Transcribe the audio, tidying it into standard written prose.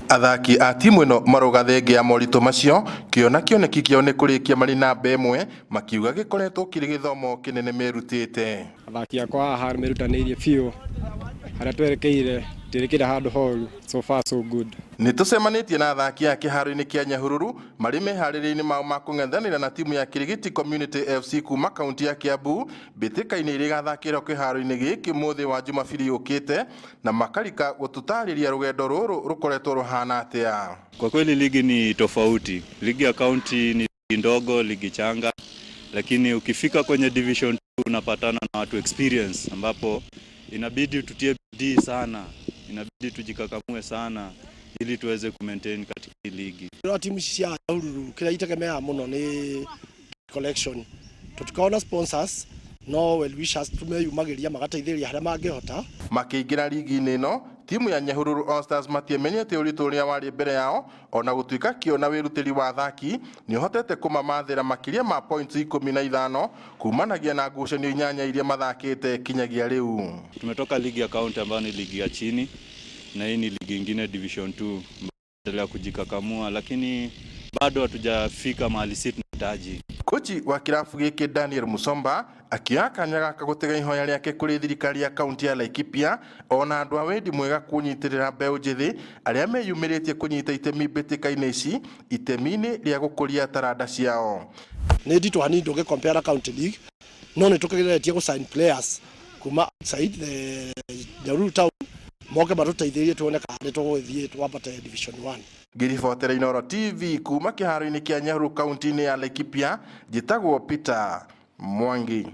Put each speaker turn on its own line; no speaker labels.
Athaki a timu ino maroga thenge ya morito macio kiona kioneki kiao ni kurikia mari namba imwe makiuga gikoretwo kiri githomo kinene merutite.
Athaki akwa haha merutanirie biu haria twerekeire tirikire handu horu, so far so good.
Nitucemanitie na athaki a kiharo-ini kia Nyahururu mari meharĩria-inĩ mao ma kũng'ethanĩra na timu ya Kirigiti Community FC kuma kaunti ya Kiambu mbĩtĩka-inĩ iria igathakĩrwo kiharo-inĩ gĩkĩ mũthĩ wa Jumabiri yũkĩte na makarika gũtũtarĩria rũgendo rũrũ rũkoretwo ruhana atĩa.
Kwa kweli ligi ni tofauti. Ligi ya kaunti ni ndogo, ligi changa, lakini ukifika kwenye division 2 unapatana na watu experience ambapo inabidi tutie bidii sana, inabidi tujikakamue sana ili tuweze kumaintain katika ligi.
Timu cia Nyahururu kila itegemea muno ni collection. Tutikaona sponsors no well wishers tumeyumagiria magateithĩrĩria harĩa mangĩhota.
Makĩingĩra ligi-inĩ ĩno timu ya Nyahururu All Stars matiamenyete ũritũ ũrĩa warĩ mbere yao ona gũtuĩka kĩona wĩrutĩri wa athaki nĩ ũhotete kũmamathĩra makĩria ma points 15 kumanagia na ngucanio 8 iria mathakĩte kinyagia rĩu.
Tumetoka ligi ya kaunti ambayo ni ligi ya chini na hii ni ligi nyingine division 2 endelea kujikakamua, lakini bado hatujafika mahali sisi tunahitaji. Kochi wa kirafu gĩkĩ Daniel Musomba akĩoya kanya gaka gũtega ihoya rĩake kũrĩ thirikari ya kaunti ya Laikipia ona andũ a wendi mwega kũnyitĩrĩra mbeũ njĩthĩ arĩa meyumĩrĩtie kũnyita itemi mbĩtĩka-inĩ ici itemi-inĩ rĩa gũkũria taranda ciao.
Nĩ nditũ hanini ndũngĩcompare county league no nĩ tũkĩgeretie gũsign players kuma outside the Nyahururu town moke matũteithĩrĩrie tuone kana nĩ tũgũthiĩ twambate division 1.
Ngiribotera Inooro TV kuma kiharo-inĩ kia Nyahururu kaunti-inĩ ya Laikipia njĩtagwo Peter Mwangi.